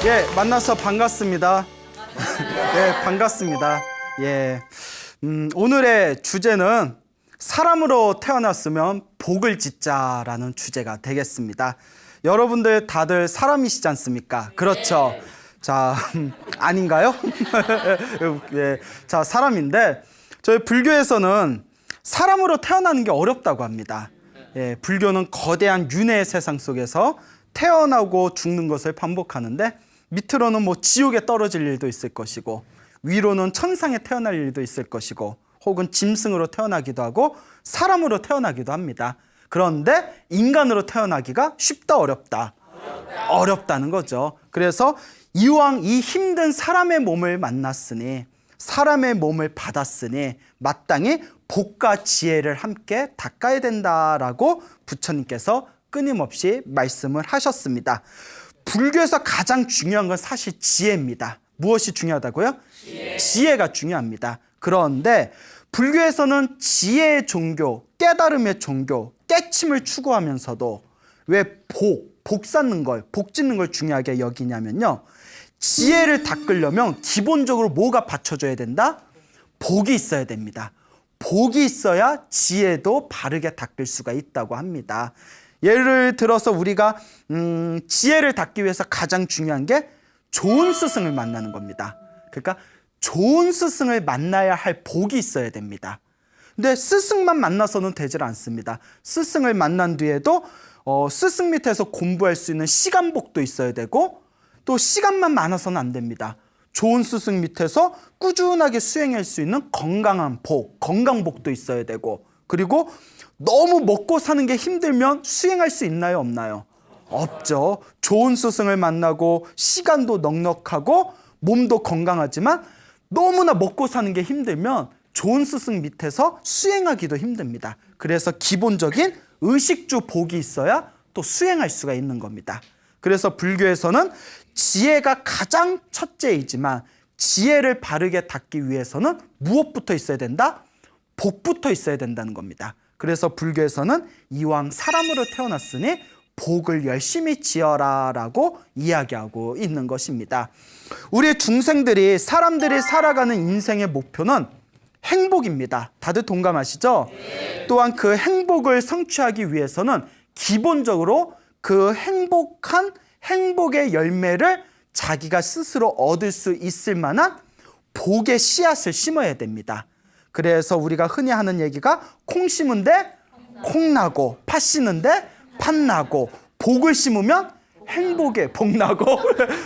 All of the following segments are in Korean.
예, 만나서 반갑습니다. 예, 반갑습니다. 예, 오늘의 주제는 사람으로 태어났으면 복을 짓자라는 주제가 되겠습니다. 여러분들 다들 사람이시지 않습니까? 그렇죠. 자, 아닌가요? 예, 자, 사람인데 저희 불교에서는 사람으로 태어나는 게 어렵다고 합니다. 예, 불교는 거대한 윤회의 세상 속에서 태어나고 죽는 것을 반복하는데 밑으로는 뭐 지옥에 떨어질 일도 있을 것이고 위로는 천상에 태어날 일도 있을 것이고 혹은 짐승으로 태어나기도 하고 사람으로 태어나기도 합니다. 그런데 인간으로 태어나기가 쉽다 어렵다? 어렵다는 거죠. 그래서 이왕 이 힘든 사람의 몸을 만났으니 사람의 몸을 받았으니 마땅히 복과 지혜를 함께 닦아야 된다라고 부처님께서 끊임없이 말씀을 하셨습니다. 불교에서 가장 중요한 건 사실 지혜입니다. 무엇이 중요하다고요? 지혜가 중요합니다. 그런데 불교에서는 지혜의 종교, 깨달음의 종교, 깨침을 추구하면서도 왜 복 쌓는 걸, 복 짓는 걸 중요하게 여기냐면요. 지혜를 닦으려면 기본적으로 뭐가 받쳐줘야 된다? 복이 있어야 됩니다. 복이 있어야 지혜도 바르게 닦을 수가 있다고 합니다. 예를 들어서 우리가 지혜를 닦기 위해서 가장 중요한 게 좋은 스승을 만나는 겁니다. 그러니까 좋은 스승을 만나야 할 복이 있어야 됩니다. 근데 스승만 만나서는 되질 않습니다. 스승을 만난 뒤에도 스승 밑에서 공부할 수 있는 시간복도 있어야 되고 또 시간만 많아서는 안 됩니다. 좋은 스승 밑에서 꾸준하게 수행할 수 있는 건강한 복, 건강복도 있어야 되고 그리고 너무 먹고 사는 게 힘들면 수행할 수 있나요? 없나요? 없죠. 좋은 스승을 만나고 시간도 넉넉하고 몸도 건강하지만 너무나 먹고 사는 게 힘들면 좋은 스승 밑에서 수행하기도 힘듭니다. 그래서 기본적인 의식주 복이 있어야 또 수행할 수가 있는 겁니다. 그래서 불교에서는 지혜가 가장 첫째이지만 지혜를 바르게 닦기 위해서는 무엇부터 있어야 된다? 복부터 있어야 된다는 겁니다. 그래서 불교에서는 이왕 사람으로 태어났으니 복을 열심히 지어라 라고 이야기하고 있는 것입니다. 우리 중생들이 사람들이 살아가는 인생의 목표는 행복입니다. 다들 동감하시죠? 네. 또한 그 행복을 성취하기 위해서는 기본적으로 그 행복의 열매를 자기가 스스로 얻을 수 있을 만한 복의 씨앗을 심어야 됩니다. 그래서 우리가 흔히 하는 얘기가 콩 심은데 콩 나고 팥 심는데 팥 나고 복을 심으면 행복에 복 나고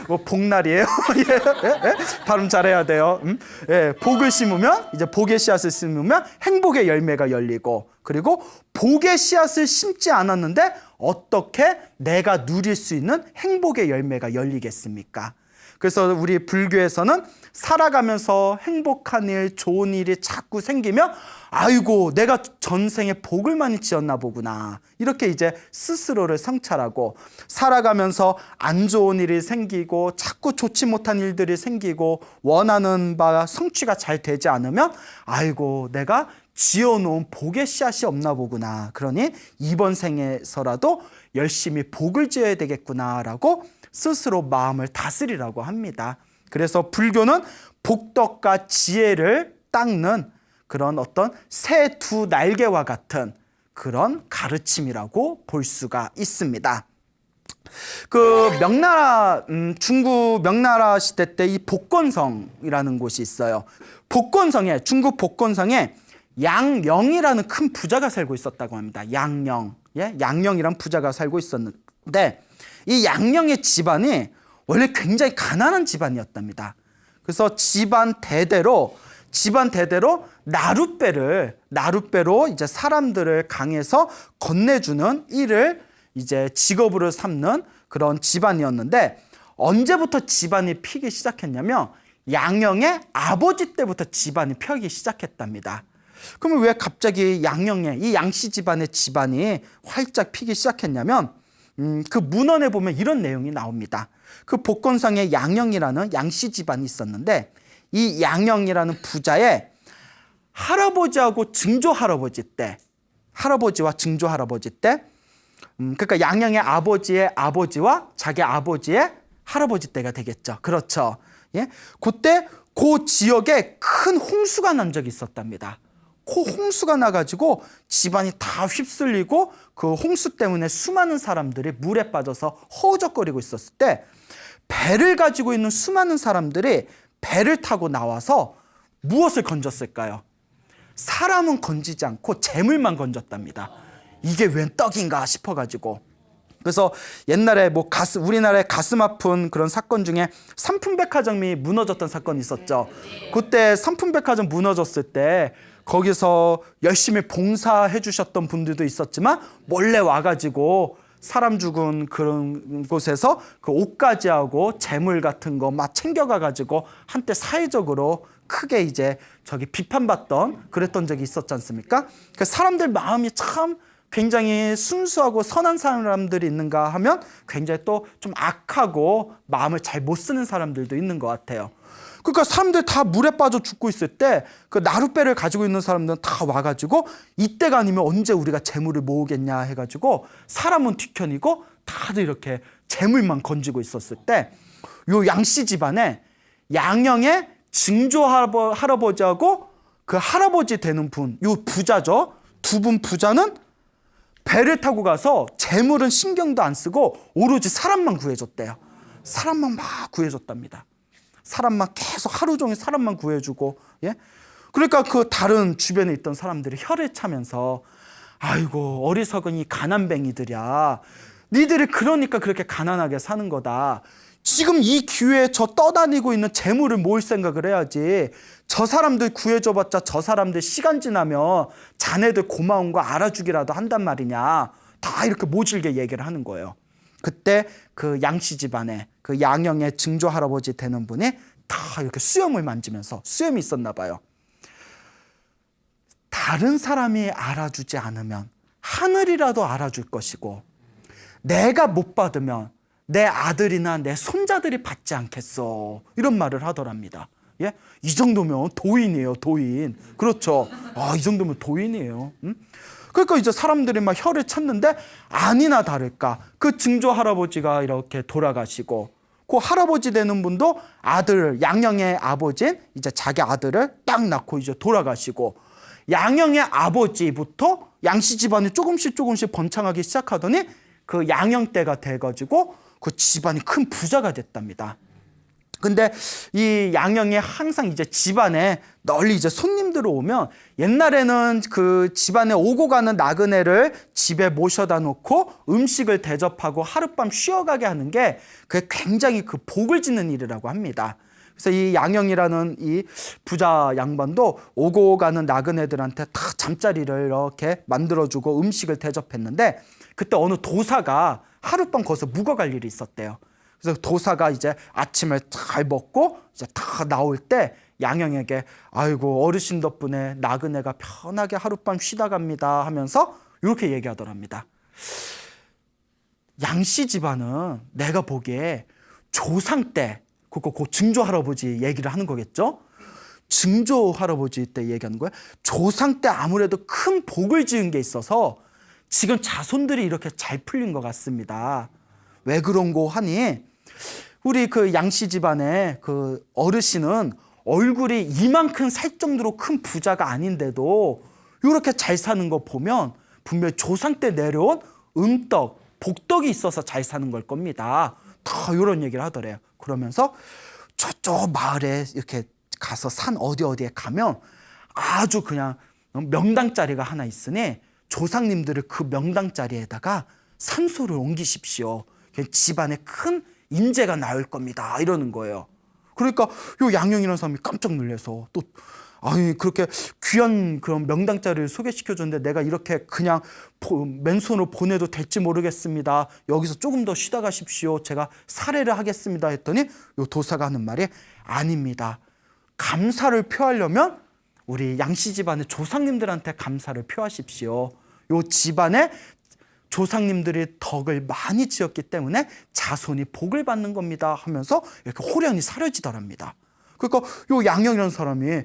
뭐 복날이에요. 예? 발음 잘해야 돼요. 예, 복을 심으면 이제 복의 씨앗을 심으면 행복의 열매가 열리고 그리고 복의 씨앗을 심지 않았는데 어떻게 내가 누릴 수 있는 행복의 열매가 열리겠습니까? 그래서 우리 불교에서는 살아가면서 행복한 일, 좋은 일이 자꾸 생기면 아이고 내가 전생에 복을 많이 지었나 보구나 이렇게 이제 스스로를 성찰하고 살아가면서 안 좋은 일이 생기고 자꾸 좋지 못한 일들이 생기고 원하는 바 성취가 잘 되지 않으면 아이고 내가 지어놓은 복의 씨앗이 없나 보구나 그러니 이번 생에서라도 열심히 복을 지어야 되겠구나라고 스스로 마음을 다스리라고 합니다. 그래서 불교는 복덕과 지혜를 닦는 그런 어떤 새 두 날개와 같은 그런 가르침이라고 볼 수가 있습니다. 그 명나라 중국 명나라 시대 때 이 복건성이라는 곳이 있어요. 복건성에 중국 복건성에 양령이라는 큰 부자가 살고 있었다고 합니다. 양령, 예, 양령이란 부자가 살고 있었는데 이 양령의 집안이 원래 굉장히 가난한 집안이었답니다. 그래서 집안 대대로 나룻배로 이제 사람들을 강에서 건네주는 일을 이제 직업으로 삼는 그런 집안이었는데 언제부터 집안이 피기 시작했냐면 양령의 아버지 때부터 집안이 펴기 시작했답니다. 그러면 왜 갑자기 양령의 이 양씨 집안의 집안이 활짝 피기 시작했냐면 그 문헌에 보면 이런 내용이 나옵니다. 그 복건성에 양령이라는 양씨 집안이 있었는데 이 양령이라는 부자의 할아버지하고 증조 할아버지 때 할아버지와 증조 할아버지 때 그러니까 양령의 아버지의 아버지와 자기 아버지의 할아버지 때가 되겠죠. 그렇죠. 예? 그때 그 지역에 큰 홍수가 난 적이 있었답니다. 그 홍수가 나가지고 집안이 다 휩쓸리고 그 홍수 때문에 수많은 사람들이 물에 빠져서 허우적거리고 있었을 때 배를 가지고 있는 수많은 사람들이 배를 타고 나와서 무엇을 건졌을까요? 사람은 건지지 않고 재물만 건졌답니다. 이게 웬 떡인가 싶어가지고. 그래서 옛날에 우리나라의 가슴 아픈 그런 사건 중에 삼풍백화점이 무너졌던 사건이 있었죠. 그때 삼풍백화점 무너졌을 때 거기서 열심히 봉사해 주셨던 분들도 있었지만 몰래 와가지고 사람 죽은 그런 곳에서 그 옷가지 하고 재물 같은 거 막 챙겨가가지고 한때 사회적으로 크게 이제 비판받던 그랬던 적이 있었지 않습니까? 그 사람들 마음이 참 굉장히 순수하고 선한 사람들이 있는가 하면 굉장히 또 좀 악하고 마음을 잘 못 쓰는 사람들도 있는 것 같아요. 그러니까 사람들 다 물에 빠져 죽고 있을 때 그 나룻배를 가지고 있는 사람들은 다 와가지고 이때가 아니면 언제 우리가 재물을 모으겠냐 해가지고 사람은 뒤편이고 다들 이렇게 재물만 건지고 있었을 때 요 양씨 집안에 양형의 증조 할아버지하고 그 할아버지 되는 분, 요 부자죠. 두 분 부자는 배를 타고 가서 재물은 신경도 안 쓰고 오로지 사람만 구해줬대요. 사람만 막 구해줬답니다. 사람만 계속 하루 종일 사람만 구해주고, 예? 그러니까 그 다른 주변에 있던 사람들이 혀를 차면서 아이고 어리석은 이 가난뱅이들이야. 니들이 그러니까 그렇게 가난하게 사는 거다. 지금 이 기회에 저 떠다니고 있는 재물을 모을 생각을 해야지. 저 사람들 구해줘봤자 저 사람들 시간 지나면 자네들 고마운 거 알아주기라도 한단 말이냐. 다 이렇게 모질게 얘기를 하는 거예요. 그때 그 양씨 집안에 그 양형의 증조 할아버지 되는 분이 다 이렇게 수염을 만지면서 수염이 있었나 봐요. 다른 사람이 알아주지 않으면 하늘이라도 알아줄 것이고 내가 못 받으면 내 아들이나 내 손자들이 받지 않겠어. 이런 말을 하더랍니다. 예? 이 정도면 도인이에요, 도인. 그렇죠. 이 정도면 도인이에요. 그러니까 이제 사람들이 막 혀를 찼는데 아니나 다를까 그 증조 할아버지가 이렇게 돌아가시고 그 할아버지 되는 분도 아들 양형의 아버지인 이제 자기 아들을 딱 낳고 이제 돌아가시고 양형의 아버지부터 양씨 집안이 조금씩 번창하기 시작하더니 그 양형 때가 돼가지고 그 집안이 큰 부자가 됐답니다. 근데 이 양형이 항상 이제 집안에 널리 이제 손님들 오면 옛날에는 그 집안에 오고 가는 나그네를 집에 모셔다 놓고 음식을 대접하고 하룻밤 쉬어가게 하는 게 그게 굉장히 그 복을 짓는 일이라고 합니다. 그래서 이 양형이라는 이 부자 양반도 오고 가는 나그네들한테 다 잠자리를 이렇게 만들어주고 음식을 대접했는데 그때 어느 도사가 하룻밤 거기서 묵어갈 일이 있었대요. 그래서 도사가 이제 아침을 잘 먹고 이제 다 나올 때 양형에게 아이고 어르신 덕분에 나그네가 편하게 하룻밤 쉬다 갑니다 하면서 이렇게 얘기하더랍니다. 양씨 집안은 내가 보기에 조상 때 그 증조 할아버지 얘기를 하는 거겠죠? 증조 할아버지 때 얘기하는 거예요. 조상 때 아무래도 큰 복을 지은 게 있어서 지금 자손들이 이렇게 잘 풀린 것 같습니다. 왜 그런고 하니 우리 그 양씨 집안의 그 어르신은 얼굴이 이만큼 살 정도로 큰 부자가 아닌데도 이렇게 잘 사는 거 보면 분명히 조상 때 내려온 은덕, 복덕이 있어서 잘 사는 걸 겁니다. 다 이런 얘기를 하더래요. 그러면서 저쪽 마을에 이렇게 가서 산 어디에 가면 아주 그냥 명당 자리가 하나 있으니 조상님들을 그 명당 자리에다가 산소를 옮기십시오. 집안에 큰 인재가 나올 겁니다. 이러는 거예요. 그러니까 요 양형이라는 사람이 깜짝 놀라서 또 아니 그렇게 귀한 그런 명당 자리를 소개시켜줬는데 내가 이렇게 그냥 맨손으로 보내도 될지 모르겠습니다. 여기서 조금 더 쉬다 가십시오. 제가 사례를 하겠습니다. 했더니 요 도사가 하는 말이 아닙니다. 감사를 표하려면 우리 양씨 집안의 조상님들한테 감사를 표하십시오. 요 집안에 조상님들이 덕을 많이 지었기 때문에 자손이 복을 받는 겁니다 하면서 이렇게 호련히 사려지더랍니다. 그러니까 요 양형이라는 사람이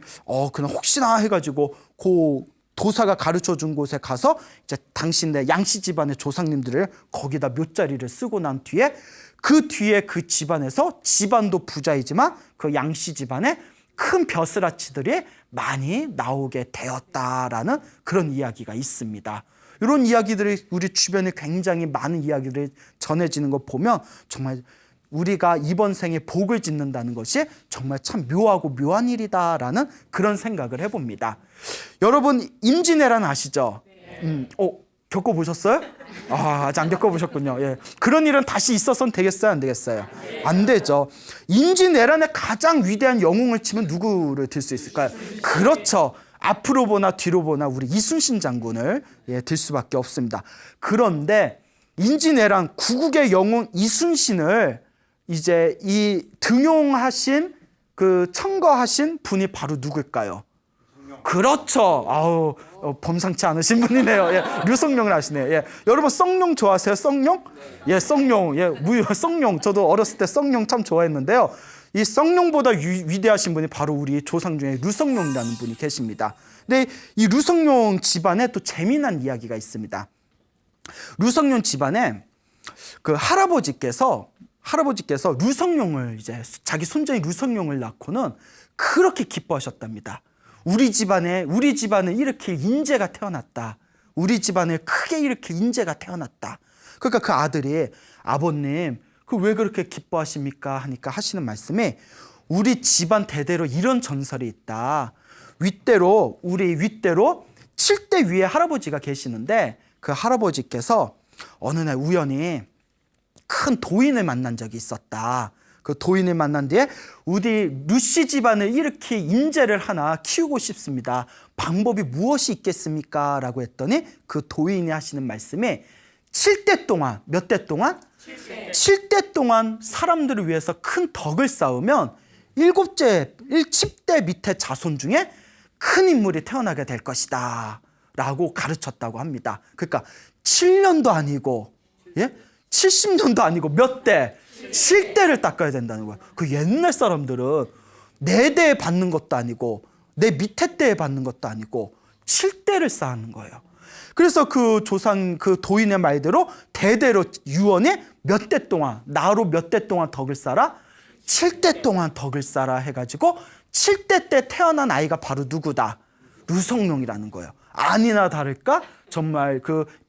그냥 혹시나 해가지고 그 도사가 가르쳐 준 곳에 가서 이제 당신네 양씨 집안의 조상님들을 거기다 묘자리를 쓰고 난 뒤에 그 뒤에 그 집안에서 집안도 부자이지만 그 양씨 집안에 큰 벼슬아치들이 많이 나오게 되었다라는 그런 이야기가 있습니다. 이런 이야기들이 우리 주변에 굉장히 많은 이야기들이 전해지는 거 보면 정말 우리가 이번 생에 복을 짓는다는 것이 정말 참 묘하고 묘한 일이다라는 그런 생각을 해봅니다. 여러분 임진왜란 아시죠? 겪어보셨어요? 아직 안 겪어보셨군요. 예. 그런 일은 다시 있어서는 되겠어요? 안 되겠어요? 안 되죠. 임진왜란의 가장 위대한 영웅을 치면 누구를 들 수 있을까요? 그렇죠. 앞으로 보나 뒤로 보나 우리 이순신 장군을 들 수밖에 없습니다. 그런데 임진왜란 구국의 영웅 이순신을 이제 이 등용하신 그 청거하신 분이 바로 누굴까요? 그렇죠. 아우 범상치 않으신 분이네요. 예, 류성룡을 아시네요. 예, 여러분 성룡 좋아하세요? 성룡? 예, 성룡. 예, 성룡. 저도 어렸을 때 성룡 참 좋아했는데요. 이 성룡보다 위대하신 분이 바로 우리 조상 중에 류성룡이라는 분이 계십니다. 근데 이 류성룡 집안에 또 재미난 이야기가 있습니다. 류성룡 집안에 그 할아버지께서 류성룡을 이제 자기 손자인 류성룡을 낳고는 그렇게 기뻐하셨답니다. 우리 집안에 일으킬 인재가 태어났다. 우리 집안에 크게 일으킬 인재가 태어났다. 그러니까 그 아들이 아버님 그 왜 그렇게 기뻐하십니까? 하니까 하시는 말씀이 우리 집안 대대로 이런 전설이 있다. 우리 윗대로 7대 위에 할아버지가 계시는데 그 할아버지께서 어느 날 우연히 큰 도인을 만난 적이 있었다. 그 도인을 만난 뒤에 우리 류씨 집안을 일으킬 인재를 하나 키우고 싶습니다. 방법이 무엇이 있겠습니까? 라고 했더니 그 도인이 하시는 말씀이 7대 동안 몇 대 동안? 7대 동안 사람들을 위해서 큰 덕을 쌓으면 10대 밑에 자손 중에 큰 인물이 태어나게 될 것이다 라고 가르쳤다고 합니다. 그러니까 7년도 아니고 70년도 아니고 몇 대? 7대를 닦아야 된다는 거예요. 그 옛날 사람들은 4대에 받는 것도 아니고 내 밑에 때에 받는 것도 아니고 7대를 쌓는 거예요. 그래서 그 조상 그 도인의 말대로 대대로 유언이 몇 대 동안 나로 몇 대 동안 덕을 쌓아? 7대 동안 덕을 쌓아 해가지고 7대 때 태어난 아이가 바로 누구다? 류성룡이라는 거예요. 아니나 다를까? 정말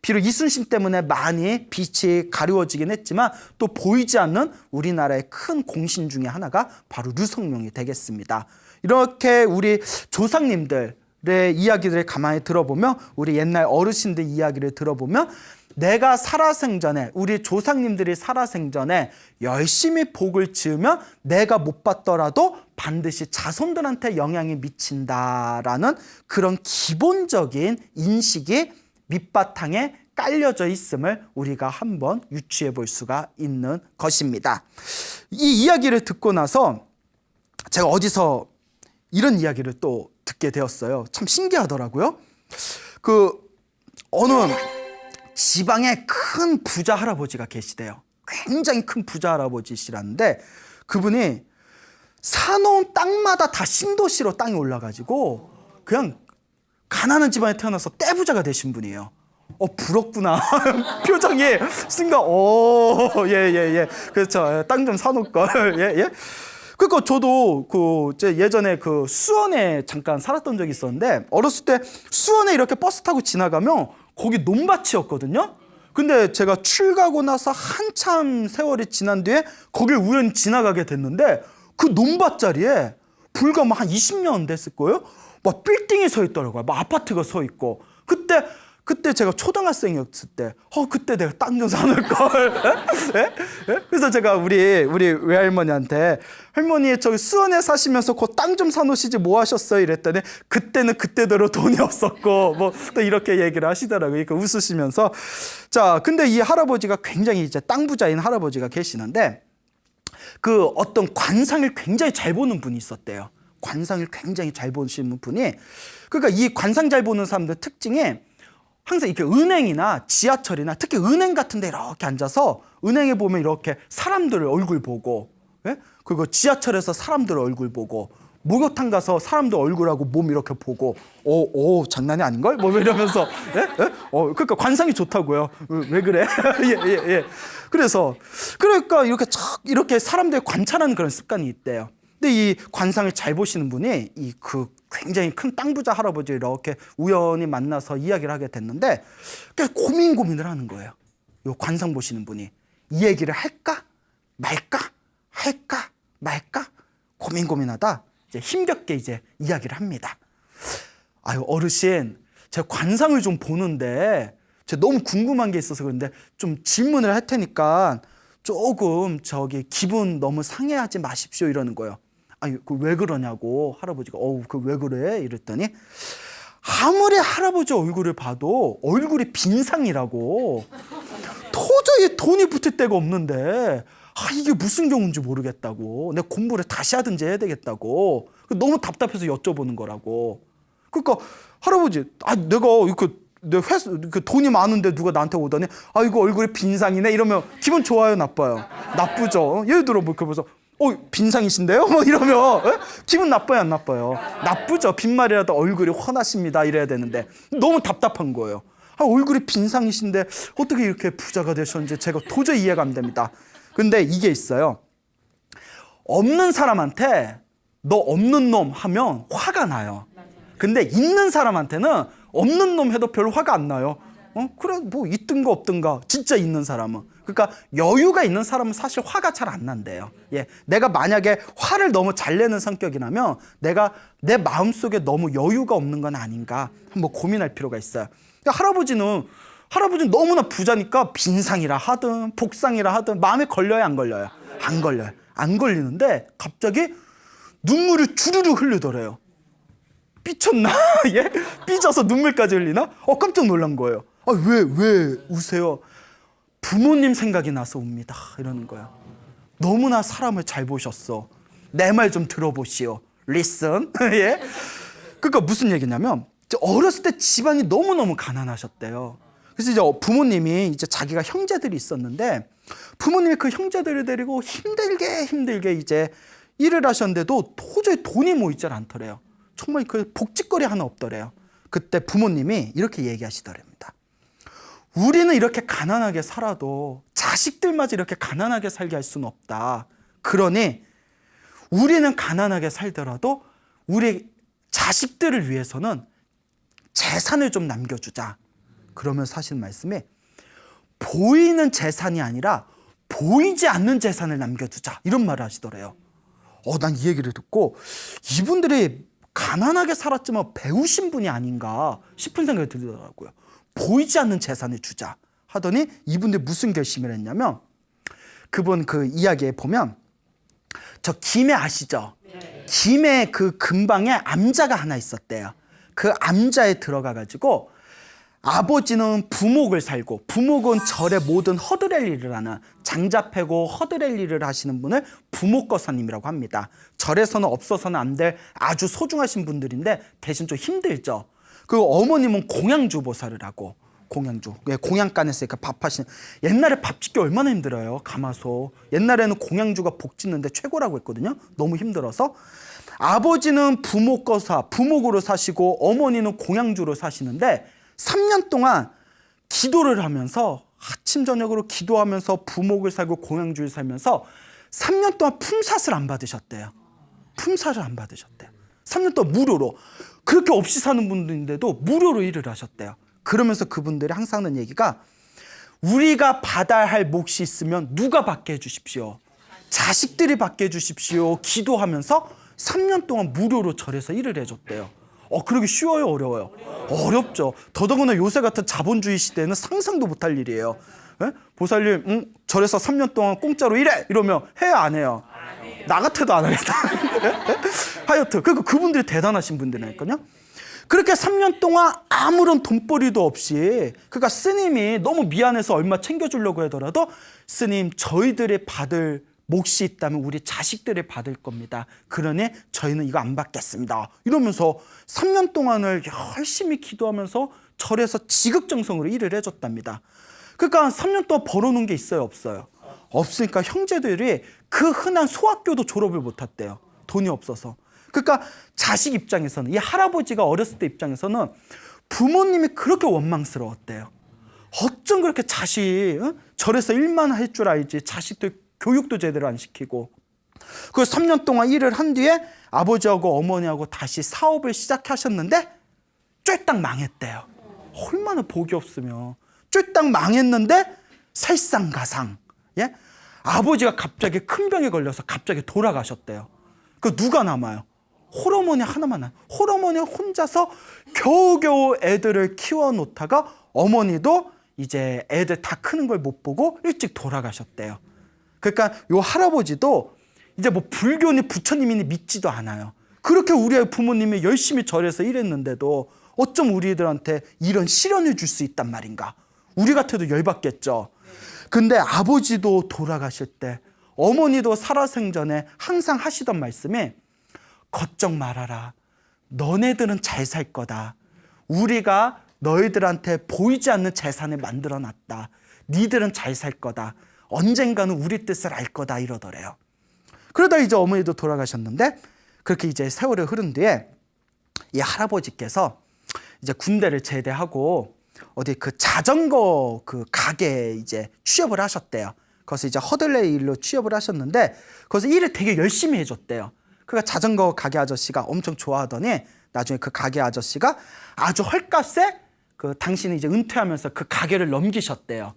비록 이순신 때문에 많이 빛이 가려워지긴 했지만 또 보이지 않는 우리나라의 큰 공신 중에 하나가 바로 류성룡이 되겠습니다. 이렇게 우리 조상님들의 이야기들을 가만히 들어보면 우리 옛날 어르신들 이야기를 들어보면 내가 살아생전에 우리 조상님들이 살아생전에 열심히 복을 지으면 내가 못 받더라도 반드시 자손들한테 영향이 미친다라는 그런 기본적인 인식이 밑바탕에 깔려져 있음을 우리가 한번 유추해 볼 수가 있는 것입니다. 이 이야기를 듣고 나서 제가 어디서 이런 이야기를 또 듣게 되었어요. 참 신기하더라고요. 어느 지방에 큰 부자 할아버지가 계시대요. 굉장히 큰 부자 할아버지시라는데 그분이 사놓은 땅마다 다 신도시로 땅이 올라가지고 그냥 가난한 집안에 태어나서 떼부자가 되신 분이에요. 부럽구나. 표정이 순간 예. 그렇죠. 땅 좀 사놓을 걸. 예. 그러니까 저도 예전에 수원에 잠깐 살았던 적이 있었는데 어렸을 때 수원에 이렇게 버스 타고 지나가면 거기 논밭이었거든요. 근데 제가 출가하고 나서 한참 세월이 지난 뒤에 거길 우연히 지나가게 됐는데 그 논밭 자리에 불과 한 20년 됐을 거예요. 막 빌딩이 서 있더라고요. 막 아파트가 서 있고. 그때 제가 초등학생이었을 때, 그때 내가 땅 좀 사놓을 걸. 그래서 제가 우리 외할머니한테 할머니 저기 수원에 사시면서 그 땅 좀 사놓으시지 뭐 하셨어요? 이랬더니 그때는 그때대로 돈이 없었고 뭐 또 이렇게 얘기를 하시더라고요. 그러니까 웃으시면서 자, 근데 이 할아버지가 굉장히 이제 땅 부자인 할아버지가 계시는데 어떤 관상을 굉장히 잘 보는 분이 있었대요. 관상을 굉장히 잘 보시는 분이 그러니까 이 관상 잘 보는 사람들 특징이 항상 이렇게 은행이나 지하철이나 특히 은행 같은 데 이렇게 앉아서 은행에 보면 이렇게 사람들을 얼굴 보고 그리고 지하철에서 사람들 얼굴 보고 목욕탕 가서 사람들 얼굴하고 몸 이렇게 보고 장난이 아닌걸? 뭐 이러면서 그러니까 관상이 좋다고요. 왜 그래? 예. 그러니까 이렇게 사람들 관찰하는 그런 습관이 있대요. 근데 이 관상을 잘 보시는 분이 굉장히 큰 땅 부자 할아버지 이렇게 우연히 만나서 이야기를 하게 됐는데 고민을 하는 거예요. 이 관상 보시는 분이 이 얘기를 할까 말까 고민하다 이제 힘겹게 이제 이야기를 합니다. 아유 어르신, 제가 관상을 좀 보는데 제가 너무 궁금한 게 있어서 그런데 좀 질문을 할 테니까 조금 기분 너무 상해하지 마십시오 이러는 거예요. 아니 왜 그러냐고 할아버지가 왜 그래 이랬더니 아무리 할아버지 얼굴을 봐도 얼굴이 빈상이라고 도저히 돈이 붙을 데가 없는데 이게 무슨 경우인지 모르겠다고 내가 공부를 다시 하든지 해야 되겠다고 너무 답답해서 여쭤보는 거라고. 그러니까 할아버지 내가 돈이 많은데 누가 나한테 오더니 이거 얼굴이 빈상이네 이러면 기분 좋아요 나빠요? 나쁘죠. 예를 들어 뭐 그러면서 빈상이신데요? 뭐 이러면 기분 나빠요 안 나빠요? 나쁘죠. 빈말이라도 얼굴이 훤하십니다 이래야 되는데 너무 답답한 거예요. 얼굴이 빈상이신데 어떻게 이렇게 부자가 되셨는지 제가 도저히 이해가 안 됩니다. 근데 이게 있어요. 없는 사람한테 너 없는 놈 하면 화가 나요. 근데 있는 사람한테는 없는 놈 해도 별 화가 안 나요. 그래 뭐 있든가 없든가. 진짜 있는 사람은. 그러니까 여유가 있는 사람은 사실 화가 잘 안 난대요. 내가 만약에 화를 너무 잘 내는 성격이라면 내가 내 마음속에 너무 여유가 없는 건 아닌가 한번 고민할 필요가 있어요. 그러니까 할아버지는 너무나 부자니까 빈상이라 하든 복상이라 하든 마음에 걸려요 안 걸려요? 안 걸려요. 안 걸리는데 갑자기 눈물을 주르르 흘리더래요. 삐쳤나? 삐져서 눈물까지 흘리나? 깜짝 놀란 거예요. 왜 우세요? 부모님 생각이 나서 웁니다 이러는 거예요. 너무나 사람을 잘 보셨어. 내 말 좀 들어보시오. Listen. 그러니까 무슨 얘기냐면 어렸을 때 집안이 너무너무 가난하셨대요. 그래서 이제 부모님이 이제 자기가 형제들이 있었는데 부모님이 그 형제들을 데리고 힘들게 이제 일을 하셨는데도 도저히 돈이 모이질 않더래요. 정말 그 복짓거리 하나 없더래요. 그때 부모님이 이렇게 얘기하시더랍니다. 우리는 이렇게 가난하게 살아도 자식들마저 이렇게 가난하게 살게 할 수는 없다. 그러니 우리는 가난하게 살더라도 우리 자식들을 위해서는 재산을 좀 남겨주자. 그러면서 하시는 말씀이 보이는 재산이 아니라 보이지 않는 재산을 남겨두자 이런 말을 하시더래요. 난 이 얘기를 듣고 이분들이 가난하게 살았지만 배우신 분이 아닌가 싶은 생각이 들더라고요. 보이지 않는 재산을 주자 하더니 이분들이 무슨 결심을 했냐면 그분 그 이야기에 보면 저 김해 아시죠? 김해 그 근방에 암자가 하나 있었대요. 그 암자에 들어가가지고 아버지는 부목을 살고 부목은 절의 모든 허드렛 일을 하는 장자 패고 허드렛 일을 하시는 분을 부목거사님이라고 합니다. 절에서는 없어서는 안 될 아주 소중하신 분들인데 대신 좀 힘들죠. 그리고 어머님은 공양주 보살을 하고 공양주 공양간에서 밥하시는 옛날에 밥 짓기 얼마나 힘들어요. 가마솥 옛날에는 공양주가 복 짓는데 최고라고 했거든요. 너무 힘들어서 아버지는 부목거사 부목으로 사시고 어머니는 공양주로 사시는데 3년 동안 기도를 하면서 아침 저녁으로 기도하면서 부목을 살고 공양주를 살면서 3년 동안 품삯을 안 받으셨대요. 품삯을 안 받으셨대요. 3년 동안 무료로. 그렇게 없이 사는 분들인데도 무료로 일을 하셨대요. 그러면서 그분들이 항상 하는 얘기가 우리가 받아야 할 몫이 있으면 누가 받게 해주십시오. 자식들이 받게 해주십시오. 기도하면서 3년 동안 무료로 절에서 일을 해줬대요. 그러기 쉬워요? 어려워요? 어렵죠. 더더구나 요새 같은 자본주의 시대에는 상상도 못할 일이에요. 보살님 절에서 3년 동안 공짜로 일해! 이러면 해요 안 해요? 나 같아도 안 하겠다. 하여튼 그분들이 대단하신 분들이니까요. 그렇게 3년 동안 아무런 돈벌이도 없이 그러니까 스님이 너무 미안해서 얼마 챙겨주려고 하더라도 스님 저희들이 받을 몫이 있다면 우리 자식들이 받을 겁니다. 그러니 저희는 이거 안 받겠습니다. 이러면서 3년 동안을 열심히 기도하면서 절에서 지극정성으로 일을 해줬답니다. 그러니까 3년 동안 벌어놓은 게 있어요? 없어요? 없으니까 형제들이 그 흔한 소학교도 졸업을 못했대요. 돈이 없어서. 그러니까 자식 입장에서는, 이 할아버지가 어렸을 때 입장에서는 부모님이 그렇게 원망스러웠대요. 어쩜 그렇게 자식, 절에서 일만 할 줄 알지 자식도 교육도 제대로 안 시키고. 그 3년 동안 일을 한 뒤에 아버지하고 어머니하고 다시 사업을 시작하셨는데 쫄딱 망했대요. 얼마나 복이 없으면. 쫄딱 망했는데 설상가상, 예? 아버지가 갑자기 큰 병에 걸려서 갑자기 돌아가셨대요. 그 누가 남아요? 홀어머니 하나만 남아요. 홀어머니 혼자서 겨우겨우 애들을 키워놓다가 어머니도 이제 애들 다 크는 걸 못 보고 일찍 돌아가셨대요. 그러니까 요 할아버지도 이제 뭐 불교니 부처님이니 믿지도 않아요. 그렇게 우리 부모님이 열심히 절에서 일했는데도 어쩜 우리들한테 이런 시련을 줄 수 있단 말인가. 우리 같아도 열받겠죠. 근데 아버지도 돌아가실 때 어머니도 살아생전에 항상 하시던 말씀이 걱정 말아라. 너네들은 잘 살 거다. 우리가 너희들한테 보이지 않는 재산을 만들어놨다. 니들은 잘 살 거다. 언젠가는 우리 뜻을 알 거다 이러더래요. 그러다 이제 어머니도 돌아가셨는데 그렇게 이제 세월이 흐른 뒤에 이 할아버지께서 이제 군대를 제대하고 어디 그 자전거 그 가게에 이제 취업을 하셨대요. 거기서 이제 허들레 일로 취업을 하셨는데 거기서 일을 되게 열심히 해줬대요. 그러니까 자전거 가게 아저씨가 엄청 좋아하더니 나중에 그 가게 아저씨가 아주 헐값에 그 당신이 이제 은퇴하면서 그 가게를 넘기셨대요.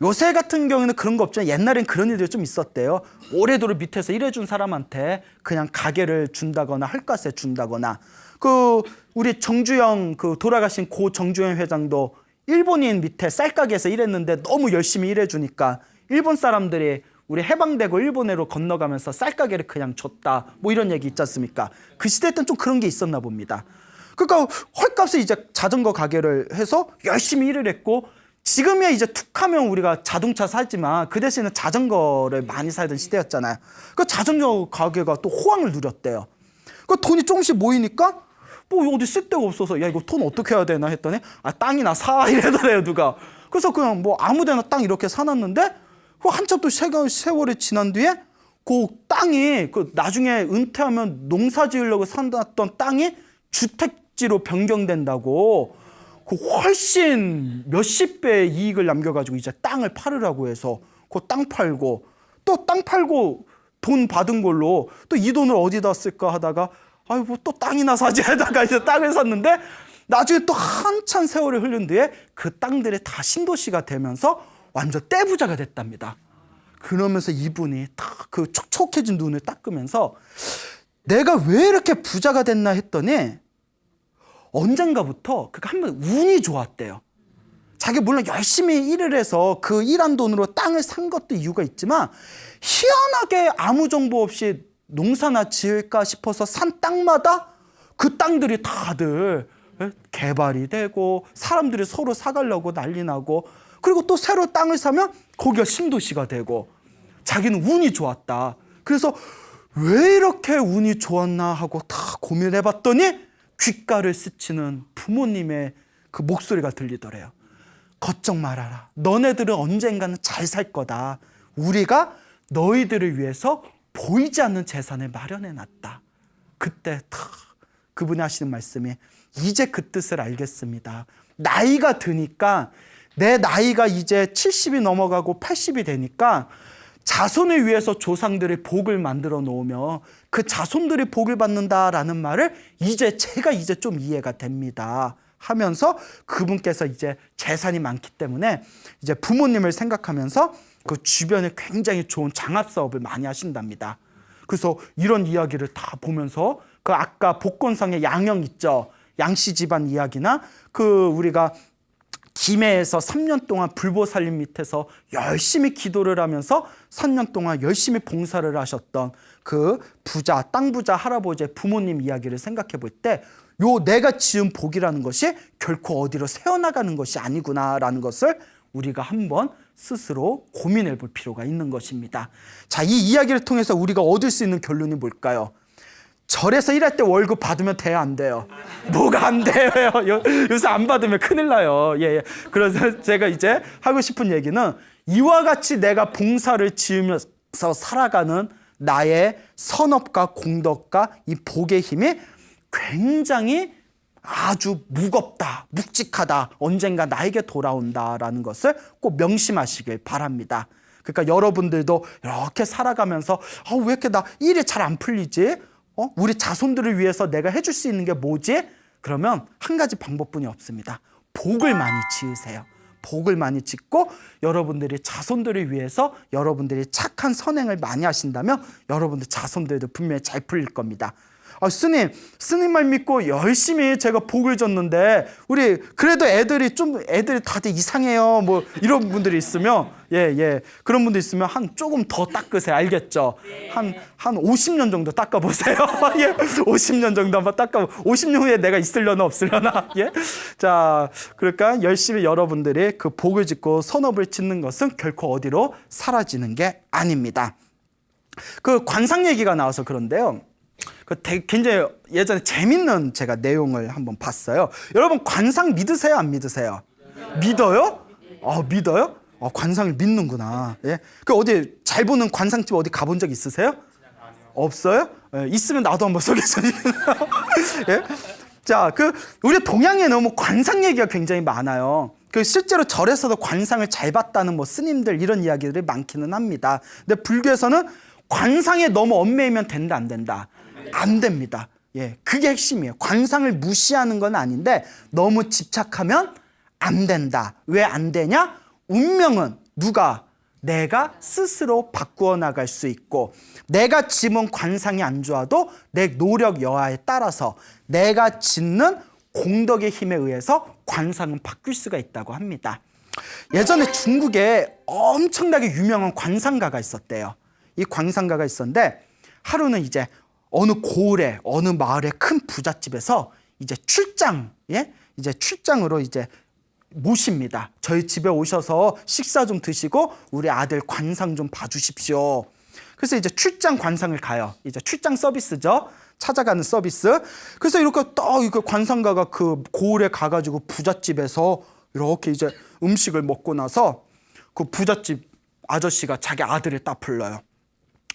요새 같은 경우에는 그런 거 없잖아요. 옛날엔 그런 일들이 좀 있었대요. 오래도록 밑에서 일해준 사람한테 그냥 가게를 준다거나 헐값에 준다거나. 그 우리 정주영 그 돌아가신 고 정주영 회장도 일본인 밑에 쌀가게에서 일했는데 너무 열심히 일해주니까 일본 사람들이 우리 해방되고 일본으로 건너가면서 쌀가게를 그냥 줬다. 뭐 이런 얘기 있지 않습니까? 그 시대 때는 좀 그런 게 있었나 봅니다. 그러니까 헐값에 이제 자전거 가게를 해서 열심히 일을 했고 지금이야 이제 툭하면 우리가 자동차 사지만 그 대신에 자전거를 많이 살던 시대였잖아요. 그 자전거 가게가 또 호황을 누렸대요. 그 돈이 조금씩 모이니까 뭐 어디 쓸 데가 없어서 야 이거 돈 어떻게 해야 되나 했더니 아 땅이나 사 이러더래요 누가. 그래서 그냥 뭐 아무데나 땅 이렇게 사놨는데 그 한참 또 세월이 지난 뒤에 그 땅이 그 나중에 은퇴하면 농사 지으려고 사놨던 땅이 주택지로 변경된다고 그 훨씬 몇십 배의 이익을 남겨가지고 이제 땅을 팔으라고 해서 그 땅 팔고 또 땅 팔고 돈 받은 걸로 또 이 돈을 어디다 쓸까 하다가 아유 뭐 또 땅이나 사지 하다가 이제 땅을 샀는데 나중에 또 한참 세월이 흐른 뒤에 그 땅들이 다 신도시가 되면서 완전 떼부자가 됐답니다. 그러면서 이분이 딱 그 촉촉해진 눈을 닦으면서 내가 왜 이렇게 부자가 됐나 했더니 언젠가부터 그가 한번 운이 좋았대요. 자기 물론 열심히 일을 해서 그 일한 돈으로 땅을 산 것도 이유가 있지만 희한하게 아무 정보 없이 농사나 지을까 싶어서 산 땅마다 그 땅들이 다들 개발이 되고 사람들이 서로 사가려고 난리 나고 그리고 또 새로 땅을 사면 거기가 신도시가 되고 자기는 운이 좋았다. 그래서 왜 이렇게 운이 좋았나 하고 다 고민해봤더니 귓가를 스치는 부모님의 그 목소리가 들리더래요. 걱정 말아라. 너네들은 언젠가는 잘 살 거다. 우리가 너희들을 위해서 보이지 않는 재산을 마련해놨다. 그때 탁 그분이 하시는 말씀이 이제 그 뜻을 알겠습니다. 나이가 드니까 내 나이가 이제 70이 넘어가고 80이 되니까 자손을 위해서 조상들의 복을 만들어 놓으며 그 자손들이 복을 받는다라는 말을 제가 이제 좀 이해가 됩니다. 하면서 그분께서 이제 재산이 많기 때문에 이제 부모님을 생각하면서 그 주변에 굉장히 좋은 장학 사업을 많이 하신답니다. 그래서 이런 이야기를 다 보면서 그 아까 복권상의 양형 있죠. 양씨 집안 이야기나 그 우리가 김해에서 3년 동안 불보살림 밑에서 열심히 기도를 하면서 3년 동안 열심히 봉사를 하셨던 그 부자, 땅 부자 할아버지의 부모님 이야기를 생각해 볼 때 요 내가 지은 복이라는 것이 결코 어디로 새어나가는 것이 아니구나라는 것을 우리가 한번 스스로 고민해 볼 필요가 있는 것입니다. 자, 이 이야기를 통해서 우리가 얻을 수 있는 결론이 뭘까요? 절에서 일할 때 월급 받으면 돼요, 안 돼요? 뭐가 안 돼요? 요새 안 받으면 큰일 나요. 예. 그래서 제가 이제 하고 싶은 얘기는 이와 같이 내가 봉사를 지으면서 살아가는 나의 선업과 공덕과 이 복의 힘이 굉장히 아주 무겁다, 묵직하다, 언젠가 나에게 돌아온다라는 것을 꼭 명심하시길 바랍니다. 그러니까 여러분들도 이렇게 살아가면서 왜 이렇게 나 일이 잘 안 풀리지? 우리 자손들을 위해서 내가 해줄 수 있는 게 뭐지? 그러면 한 가지 방법뿐이 없습니다. 복을 많이 지으세요. 복을 많이 짓고 여러분들이 자손들을 위해서 여러분들이 착한 선행을 많이 하신다면 여러분들 자손들도 분명히 잘 풀릴 겁니다. 스님 말 믿고 열심히 제가 복을 줬는데 우리 그래도 애들이 다들 이상해요. 뭐 이런 분들이 있으면 그런 분들 있으면 조금 더 닦으세요. 알겠죠? 한 50년 정도 닦아보세요. 50년 정도 한번 50년 후에 내가 있으려나 없으려나. 자, 그러니까 열심히 여러분들이 그 복을 짓고 선업을 짓는 것은 결코 어디로 사라지는 게 아닙니다. 그 관상 얘기가 나와서 그런데요. 굉장히 예전에 재밌는 제가 내용을 한번 봤어요. 여러분 관상 믿으세요? 안 믿으세요? 믿어요? 믿어요? 관상을 믿는구나. 그 어디 잘 보는 관상집 어디 가본 적 있으세요? 없어요? 있으면 나도 한번 소개해 주세요. 자, 우리 동양에는 뭐 관상 얘기가 굉장히 많아요. 실제로 절에서도 관상을 잘 봤다는 스님들 이런 이야기들이 많기는 합니다. 근데 불교에서는 관상에 너무 얽매이면 된다, 안 된다? 안 됩니다. 그게 핵심이에요. 관상을 무시하는 건 아닌데 너무 집착하면 안 된다. 왜 안 되냐? 운명은 내가 스스로 바꾸어 나갈 수 있고 내가 지문 관상이 안 좋아도 내 노력 여하에 따라서 내가 짓는 공덕의 힘에 의해서 관상은 바뀔 수가 있다고 합니다. 예전에 중국에 엄청나게 유명한 관상가가 있었대요. 이 관상가가 있었는데 하루는 이제 어느 고을에 어느 마을의 큰 부잣집에서 이제 출장으로 모십니다. 저희 집에 오셔서 식사 좀 드시고 우리 아들 관상 좀 봐주십시오. 그래서 이제 출장 관상을 가요. 이제 출장 서비스죠. 찾아가는 서비스. 그래서 이렇게 관상가가 그 고을에 가가지고 부잣집에서 이렇게 이제 음식을 먹고 나서 그 부잣집 아저씨가 자기 아들을 딱 불러요.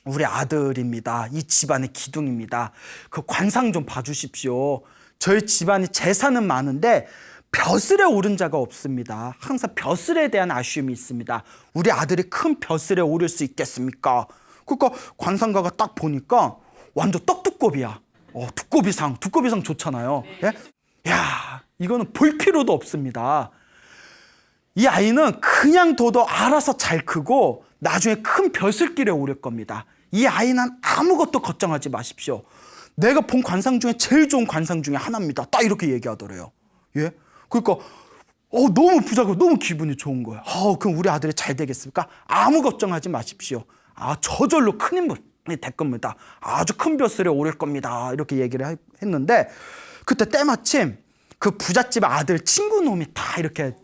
우리 아들입니다. 이 집안의 기둥입니다. 그 관상 좀 봐주십시오. 저희 집안이 재산은 많은데 벼슬에 오른 자가 없습니다. 항상 벼슬에 대한 아쉬움이 있습니다. 우리 아들이 큰 벼슬에 오를 수 있겠습니까? 그러니까 관상가가 딱 보니까 완전 떡두꺼비야. 두꺼비상 좋잖아요. 야, 이거는 볼 필요도 없습니다. 이 아이는 그냥 둬도 알아서 잘 크고 나중에 큰 벼슬길에 오를 겁니다. 이 아이는 아무것도 걱정하지 마십시오. 내가 본 관상 중에 제일 좋은 관상 중에 하나입니다. 딱 이렇게 얘기하더래요. 그러니까 너무 부자고 너무 기분이 좋은 거예요. 그럼 우리 아들이 잘 되겠습니까? 아무 걱정하지 마십시오. 저절로 큰 인물이 될 겁니다. 아주 큰 벼슬에 오를 겁니다. 이렇게 얘기를 했는데 그때 때마침 그 부잣집 아들 친구놈이 다 이렇게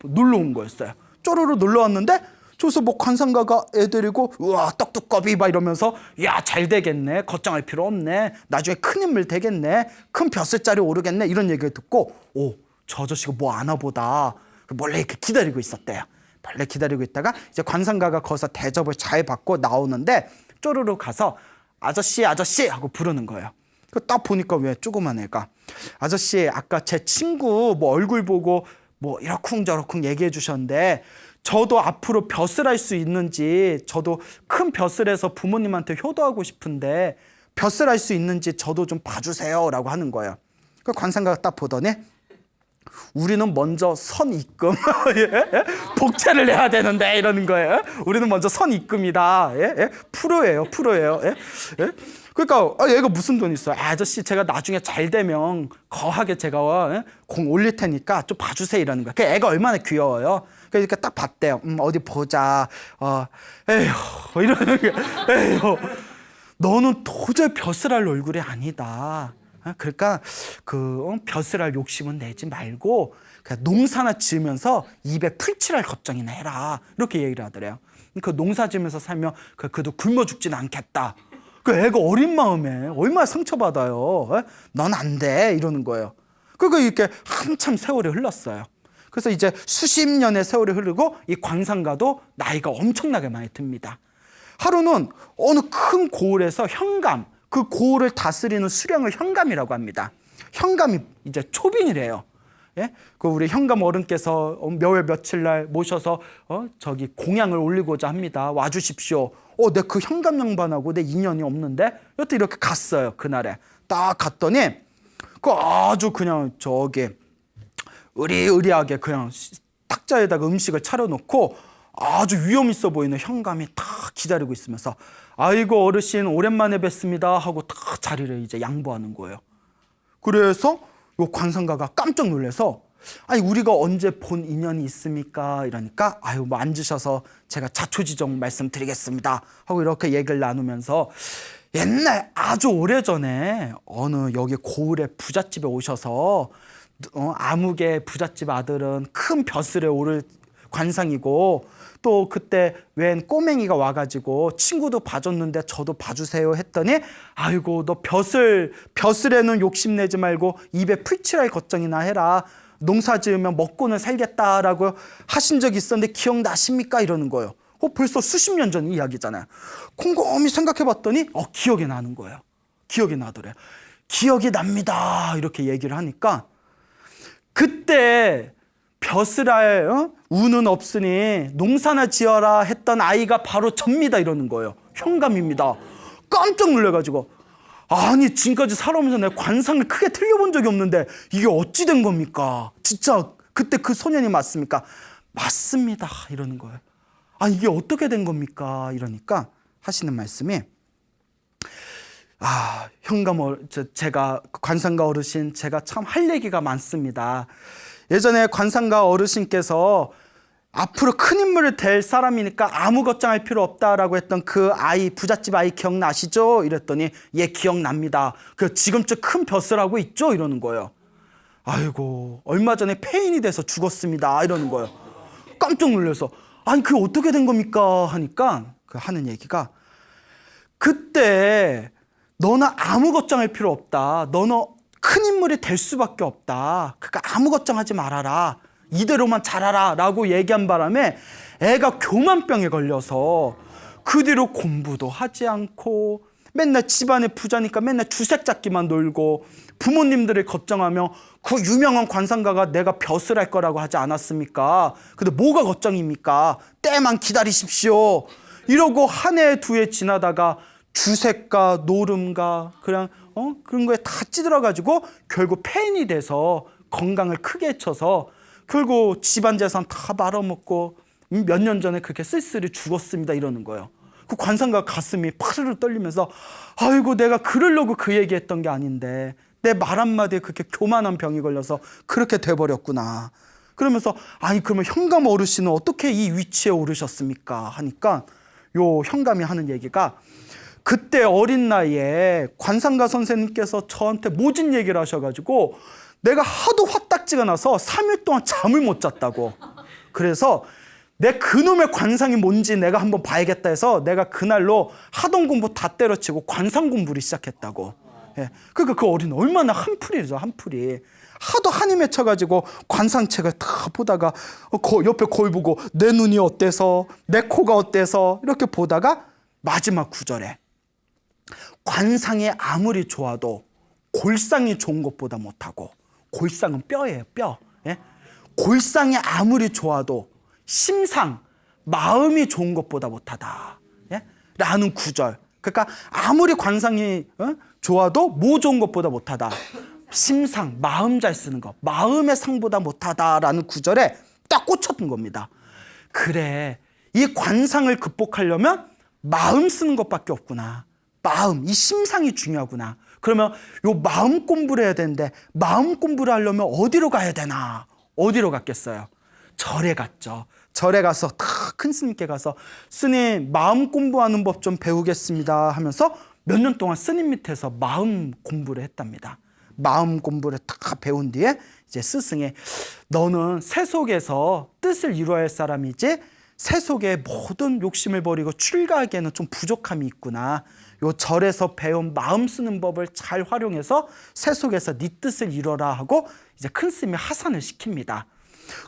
놀러 온 거였어요. 쪼르르 놀러 왔는데 저기서 관상가가 애 데리고 우와 떡두꺼비 막 이러면서 야, 잘 되겠네, 걱정할 필요 없네, 나중에 큰 인물 되겠네, 큰 벼슬자리 오르겠네, 이런 얘기를 듣고 저 아저씨가 뭐 아나 보다 몰래 이렇게 기다리고 있었대요. 몰래 기다리고 있다가 이제 관상가가 거기서 대접을 잘 받고 나오는데 쪼르르 가서 아저씨 하고 부르는 거예요. 딱 보니까 왜 조그만 애가 아저씨 아까 제 친구 얼굴 보고 이러쿵저러쿵 얘기해 주셨는데 저도 앞으로 벼슬할 수 있는지, 저도 큰 벼슬에서 부모님한테 효도하고 싶은데 벼슬할 수 있는지 저도 좀 봐주세요 라고 하는 거예요. 그 관상가가 딱 보더니 우리는 먼저 선입금 복채를 내야 되는데 이러는 거예요. 우리는 먼저 선입금이다. 프로예요. 그러니까 얘가 무슨 돈 있어요? 아저씨 제가 나중에 잘 되면 거하게 제가 공 올릴 테니까 좀 봐주세요 이러는 거야. 애가 얼마나 귀여워요. 그러니까 딱 봤대요. 어디 보자. 에휴 이러는 거야. 에휴 너는 도저히 벼슬할 얼굴이 아니다. 그러니까 벼슬할 욕심은 내지 말고 그냥 농사나 지으면서 입에 풀칠할 걱정이나 해라. 이렇게 얘기를 하더래요. 그 농사 지으면서 살면 그래도 굶어 죽지는 않겠다. 그 애가 어린 마음에 얼마나 상처받아요. 넌 안 돼 이러는 거예요. 그러니까 이렇게 한참 세월이 흘렀어요. 그래서 이제 수십 년의 세월이 흐르고 이 관상가도 나이가 엄청나게 많이 듭니다. 하루는 어느 큰 고을에서 현감, 그 고을을 다스리는 수령을 현감이라고 합니다. 현감이 이제 초빙이래요. 예? 그 우리 현감 어른께서 몇월 며칠 날 모셔서 저기 공양을 올리고자 합니다. 와주십시오. 내 그 현감 양반하고 내 인연이 없는데? 여튼 이렇게 갔어요. 그날에 딱 갔더니 그 아주 그냥 저기 의리하게 그냥 탁자에다가 음식을 차려놓고 아주 위험 있어 보이는 현감이 딱 기다리고 있으면서 아이고 어르신 오랜만에 뵙습니다 하고 딱 자리를 이제 양보하는 거예요. 그래서 요 관상가가 깜짝 놀라서 아니 우리가 언제 본 인연이 있습니까? 이러니까 아유 뭐 앉으셔서 제가 자초지종 말씀드리겠습니다 하고 이렇게 얘기를 나누면서 옛날 아주 오래전에 어느 여기 고을의 부잣집에 오셔서 아무개 부잣집 아들은 큰 벼슬에 오를 관상이고 또 그때 웬 꼬맹이가 와가지고 친구도 봐줬는데 저도 봐주세요 했더니 아이고 너 벼슬에는 욕심내지 말고 입에 풀칠할 걱정이나 해라. 농사 지으면 먹고는 살겠다라고 하신 적이 있었는데 기억나십니까? 이러는 거예요. 벌써 수십 년 전 이야기잖아요. 곰곰이 생각해 봤더니 기억이 나는 거예요. 기억이 나더래요. 기억이 납니다. 이렇게 얘기를 하니까 그때 벼슬할 운은 없으니 농사나 지어라 했던 아이가 바로 접니다. 이러는 거예요. 현감입니다. 깜짝 놀래가지고 아니 지금까지 살아오면서 내가 관상을 크게 틀려본 적이 없는데 이게 어찌 된 겁니까? 진짜 그때 그 소년이 맞습니까? 맞습니다. 이러는 거예요. 아 이게 어떻게 된 겁니까? 이러니까 하시는 말씀이 제가 관상가 어르신 제가 참 할 얘기가 많습니다. 예전에 관상가 어르신께서 앞으로 큰 인물을 될 사람이니까 아무 걱정할 필요 없다라고 했던 그 아이 부잣집 아이 기억나시죠? 이랬더니 예 기억납니다. 그 지금쯤 큰 벼슬하고 있죠? 이러는 거예요. 아이고 얼마 전에 폐인이 돼서 죽었습니다. 이러는 거예요. 깜짝 놀라서 아니 그게 어떻게 된 겁니까? 하니까 그 하는 얘기가 그때 너는 아무 걱정할 필요 없다. 너는 큰 인물이 될 수밖에 없다. 그러니까 아무 걱정하지 말아라. 이대로만 자라라 라고 얘기한 바람에 애가 교만병에 걸려서 그 뒤로 공부도 하지 않고 맨날 집안에 부자니까 맨날 주색 잡기만 놀고 부모님들을 걱정하며 그 유명한 관상가가 내가 벼슬할 거라고 하지 않았습니까? 근데 뭐가 걱정입니까? 때만 기다리십시오. 이러고 한 해 두 해 지나다가 주색가 노름가 그냥 그런 거에 다 찌들어가지고 결국 폐인이 돼서 건강을 크게 해쳐서 결국 집안 재산 다 말아먹고 몇 년 전에 그렇게 쓸쓸히 죽었습니다. 이러는 거예요. 그 관상가 가슴이 파르르 떨리면서 아이고 내가 그러려고 그 얘기했던 게 아닌데 내 말 한마디에 그렇게 교만한 병이 걸려서 그렇게 돼버렸구나. 그러면서 아니 그러면 현감 어르신은 어떻게 이 위치에 오르셨습니까? 하니까 요 현감이 하는 얘기가 그때 어린 나이에 관상가 선생님께서 저한테 모진 얘기를 하셔가지고 내가 하도 화딱지가 나서 3일 동안 잠을 못 잤다고. 그래서 내 그놈의 관상이 뭔지 내가 한번 봐야겠다 해서 내가 그날로 하던 공부 다 때려치고 관상 공부를 시작했다고. 예. 그러니까 그 어린 얼마나 한풀이죠. 한풀이. 하도 한이 맺혀가지고 관상책을 다 보다가 옆에 거울 보고 내 눈이 어때서 내 코가 어때서 이렇게 보다가 마지막 구절에 관상이 아무리 좋아도 골상이 좋은 것보다 못하고 골상은 뼈예요. 뼈. 예? 골상이 아무리 좋아도 심상, 마음이 좋은 것보다 못하다. 예? 라는 구절. 그러니까 아무리 관상이 좋아도 뭐 좋은 것보다 못하다. 심상, 마음 잘 쓰는 것. 마음의 상보다 못하다라는 구절에 딱 꽂혔던 겁니다. 그래, 이 관상을 극복하려면 마음 쓰는 것밖에 없구나. 마음, 이 심상이 중요하구나. 그러면 요 마음 공부를 해야 되는데 마음 공부를 하려면 어디로 가야 되나? 어디로 갔겠어요? 절에 갔죠. 절에 가서 큰 스님께 가서 스님 마음 공부하는 법 좀 배우겠습니다 하면서 몇 년 동안 스님 밑에서 마음 공부를 했답니다. 마음 공부를 다 배운 뒤에 이제 스승이 너는 세속에서 뜻을 이루어야 할 사람이지 세속의 모든 욕심을 버리고 출가하기에는 좀 부족함이 있구나. 요 절에서 배운 마음 쓰는 법을 잘 활용해서 세속에서 네 뜻을 이뤄라 하고 이제 큰 스님이 하산을 시킵니다.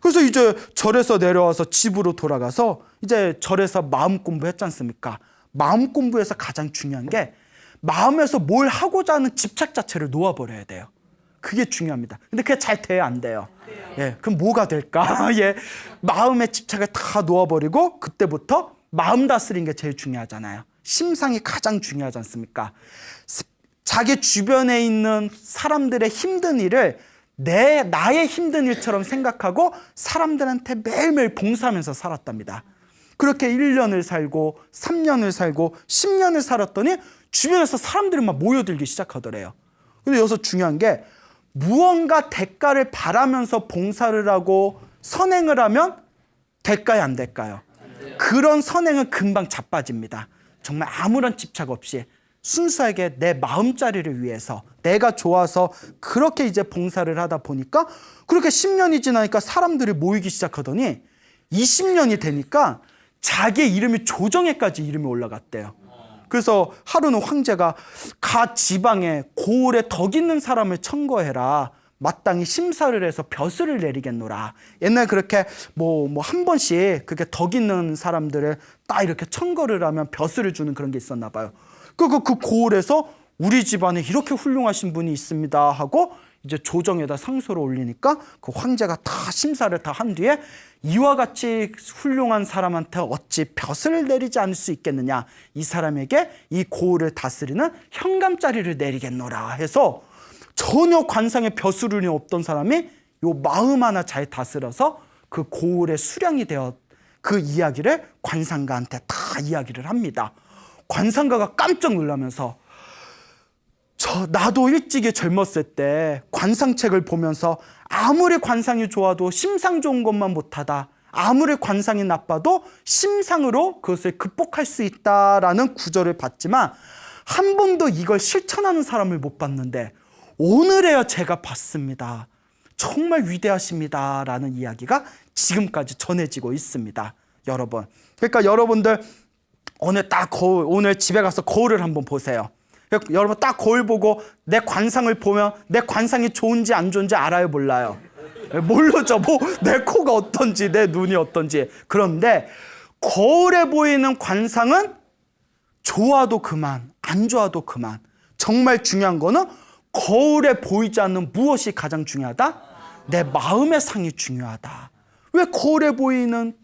그래서 이제 절에서 내려와서 집으로 돌아가서 이제 절에서 마음 공부했지 않습니까? 마음 공부에서 가장 중요한 게 마음에서 뭘 하고자 하는 집착 자체를 놓아버려야 돼요. 그게 중요합니다. 근데 그게 잘 돼요, 안 돼요? 예, 그럼 뭐가 될까? 예, 마음의 집착을 다 놓아버리고 그때부터 마음 다스리는 게 제일 중요하잖아요. 심상이 가장 중요하지 않습니까? 자기 주변에 있는 사람들의 힘든 일을 나의 힘든 일처럼 생각하고 사람들한테 매일매일 봉사하면서 살았답니다. 그렇게 1년을 살고 3년을 살고 10년을 살았더니 주변에서 사람들이 막 모여들기 시작하더래요. 근데 여기서 중요한 게 무언가 대가를 바라면서 봉사를 하고 선행을 하면 될까요, 안 될까요? 그런 선행은 금방 자빠집니다. 정말 아무런 집착 없이 순수하게 내 마음자리를 위해서 내가 좋아서 그렇게 이제 봉사를 하다 보니까 그렇게 10년이 지나니까 사람들이 모이기 시작하더니 20년이 되니까 자기 이름이 조정에까지 이름이 올라갔대요. 그래서 하루는 황제가 가 지방에 고을에 덕 있는 사람을 청거해라. 마땅히 심사를 해서 벼슬을 내리겠노라. 옛날 그렇게 뭐 한 번씩 그렇게 덕 있는 사람들을 딱 이렇게 청거를 하면 벼슬을 주는 그런 게 있었나 봐요. 그 고을에서 우리 집안에 이렇게 훌륭하신 분이 있습니다 하고 이제 조정에다 상소를 올리니까 그 황제가 다 심사를 다 한 뒤에 이와 같이 훌륭한 사람한테 어찌 벼슬을 내리지 않을 수 있겠느냐. 이 사람에게 이 고을을 다스리는 현감자리를 내리겠노라 해서 전혀 관상에 벼슬운이 없던 사람이 요 마음 하나 잘 다스려서 그 고을의 수령이 되어 그 이야기를 관상가한테 다 이야기를 합니다. 관상가가 깜짝 놀라면서 나도 일찍이 젊었을 때 관상책을 보면서 아무리 관상이 좋아도 심상 좋은 것만 못하다. 아무리 관상이 나빠도 심상으로 그것을 극복할 수 있다라는 구절을 봤지만 한 번도 이걸 실천하는 사람을 못 봤는데 오늘에야 제가 봤습니다. 정말 위대하십니다라는 이야기가 지금까지 전해지고 있습니다. 여러분. 그러니까 여러분들 오늘 집에 가서 거울을 한번 보세요. 여러분 딱 거울 보고 내 관상을 보면 내 관상이 좋은지 안 좋은지 알아요, 몰라요? 모르죠. 내 코가 어떤지 내 눈이 어떤지. 그런데 거울에 보이는 관상은 좋아도 그만, 안 좋아도 그만. 정말 중요한 거는 거울에 보이지 않는 무엇이 가장 중요하다? 내 마음의 상이 중요하다. 왜 거울에 보이는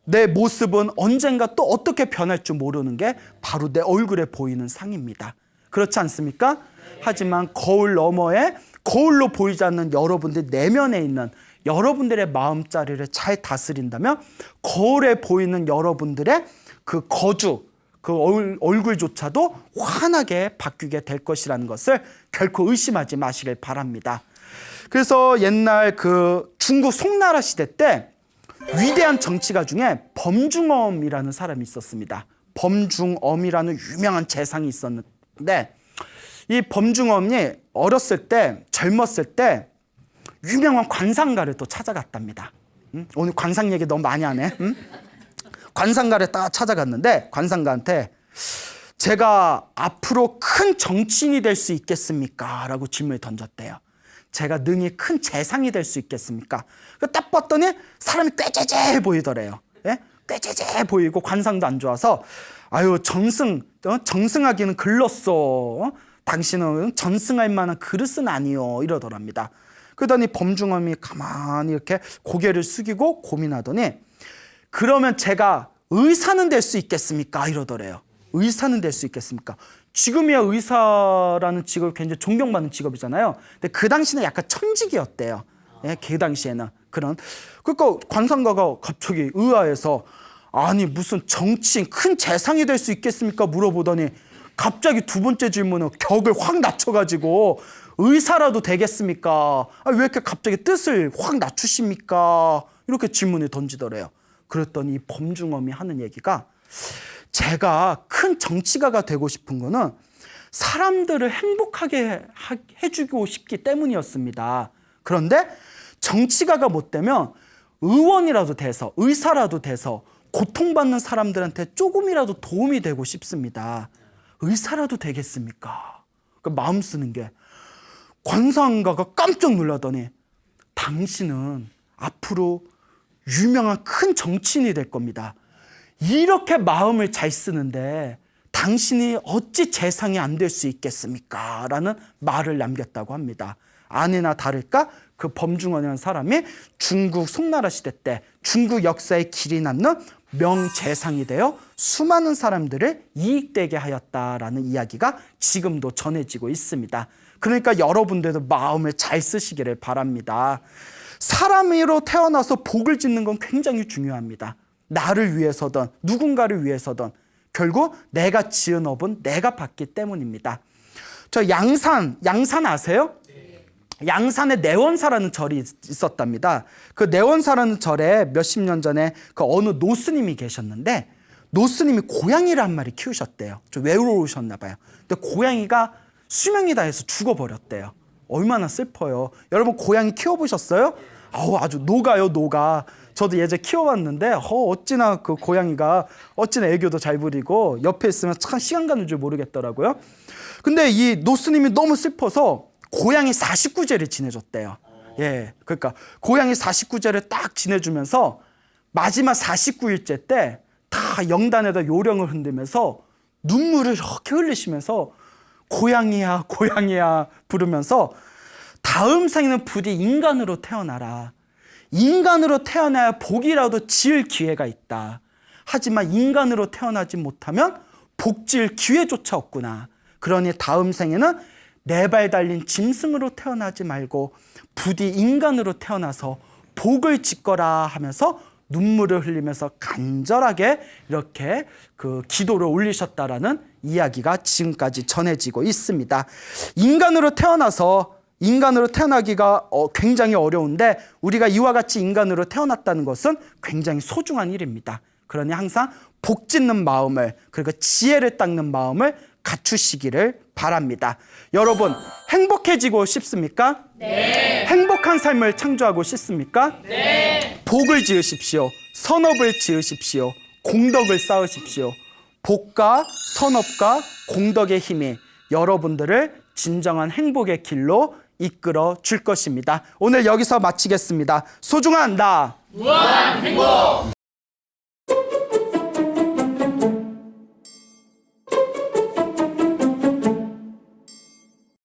내 모습은 언젠가 또 어떻게 변할 줄 모르는 게 바로 내 얼굴에 보이는 상입니다. 그렇지 않습니까? 하지만 거울 너머에 거울로 보이지 않는 여러분들 내면에 있는 여러분들의 마음자리를 잘 다스린다면 거울에 보이는 여러분들의 그 거주, 그 얼굴조차도 환하게 바뀌게 될 것이라는 것을 결코 의심하지 마시길 바랍니다. 그래서 옛날 그 중국 송나라 시대 때 위대한 정치가 중에 범중엄이라는 사람이 있었습니다. 범중엄이라는 유명한 재상이 있었는데 이 범중엄이 어렸을 때 젊었을 때 유명한 관상가를 또 찾아갔답니다. 오늘 관상 얘기 너무 많이 하네. 관상가를 딱 찾아갔는데 관상가한테 제가 앞으로 큰 정치인이 될 수 있겠습니까? 라고 질문을 던졌대요. 제가 능히 큰 재상이 될 수 있겠습니까? 딱 봤더니 사람이 꾀죄죄해 보이더래요. 예? 꾀죄죄해 보이고 관상도 안 좋아서 아유 정승하기는 글렀어. 당신은 전승할 만한 그릇은 아니요 이러더랍니다. 그러더니 범중엄이 가만히 이렇게 고개를 숙이고 고민하더니 그러면 제가 의사는 될 수 있겠습니까? 이러더래요. 의사는 될 수 있겠습니까? 지금이야 의사라는 직업이 굉장히 존경받는 직업이잖아요. 근데 그 당시는 약간 천직이었대요. 예, 그 당시에는 그러니까 관상가가 갑자기 의아해서 아니 무슨 정치인 큰 재상이 될 수 있겠습니까? 물어보더니 갑자기 두 번째 질문은 격을 확 낮춰가지고 의사라도 되겠습니까? 왜 이렇게 갑자기 뜻을 확 낮추십니까? 이렇게 질문을 던지더래요. 그랬더니 범중엄이 하는 얘기가 제가 큰 정치가가 되고 싶은 거는 사람들을 행복하게 해주고 싶기 때문이었습니다. 그런데 정치가가 못 되면 의원이라도 돼서 의사라도 돼서 고통받는 사람들한테 조금이라도 도움이 되고 싶습니다. 의사라도 되겠습니까? 그 마음 쓰는 게 관상가가 깜짝 놀라더니 당신은 앞으로 유명한 큰 정치인이 될 겁니다. 이렇게 마음을 잘 쓰는데 당신이 어찌 재상이 안 될 수 있겠습니까? 라는 말을 남겼다고 합니다. 아니나 다를까 그 범중원이라는 사람이 중국 송나라 시대 때 중국 역사에 길이 남는 명재상이 되어 수많은 사람들을 이익되게 하였다라는 이야기가 지금도 전해지고 있습니다. 그러니까 여러분들도 마음을 잘 쓰시기를 바랍니다. 사람으로 태어나서 복을 짓는 건 굉장히 중요합니다. 나를 위해서든 누군가를 위해서든 결국 내가 지은 업은 내가 받기 때문입니다. 저 양산 아세요? 양산에 내원사라는 절이 있었답니다. 그 내원사라는 절에 몇십 년 전에 그 어느 노스님이 계셨는데 노스님이 고양이를 한 마리 키우셨대요. 좀 외로우셨나 봐요. 근데 고양이가 수명이 다해서 죽어버렸대요. 얼마나 슬퍼요. 여러분 고양이 키워보셨어요? 아주 녹아요, 녹아. 저도 예전에 키워봤는데 어찌나 그 고양이가 어찌나 애교도 잘 부리고 옆에 있으면 참 시간 가는 줄 모르겠더라고요. 근데 이 노스님이 너무 슬퍼서 고양이 49제를 지내줬대요. 예, 그러니까 고양이 49제를 딱 지내주면서 마지막 49일째 때 다 영단에다 요령을 흔들면서 눈물을 이렇게 흘리시면서 고양이야 고양이야 부르면서 다음 생에는 부디 인간으로 태어나라. 인간으로 태어나야 복이라도 지을 기회가 있다. 하지만 인간으로 태어나지 못하면 복 지을 기회조차 없구나. 그러니 다음 생에는 네 발 달린 짐승으로 태어나지 말고 부디 인간으로 태어나서 복을 짓거라 하면서 눈물을 흘리면서 간절하게 이렇게 그 기도를 올리셨다라는 이야기가 지금까지 전해지고 있습니다. 인간으로 태어나기가 굉장히 어려운데 우리가 이와 같이 인간으로 태어났다는 것은 굉장히 소중한 일입니다. 그러니 항상 복 짓는 마음을 그리고 지혜를 닦는 마음을 갖추시기를 바랍니다. 여러분 행복해지고 싶습니까? 네. 행복한 삶을 창조하고 싶습니까? 네. 복을 지으십시오. 선업을 지으십시오. 공덕을 쌓으십시오. 복과 선업과 공덕의 힘이 여러분들을 진정한 행복의 길로 이끌어 줄 것입니다. 오늘 여기서 마치겠습니다. 소중한 나 무한 행복.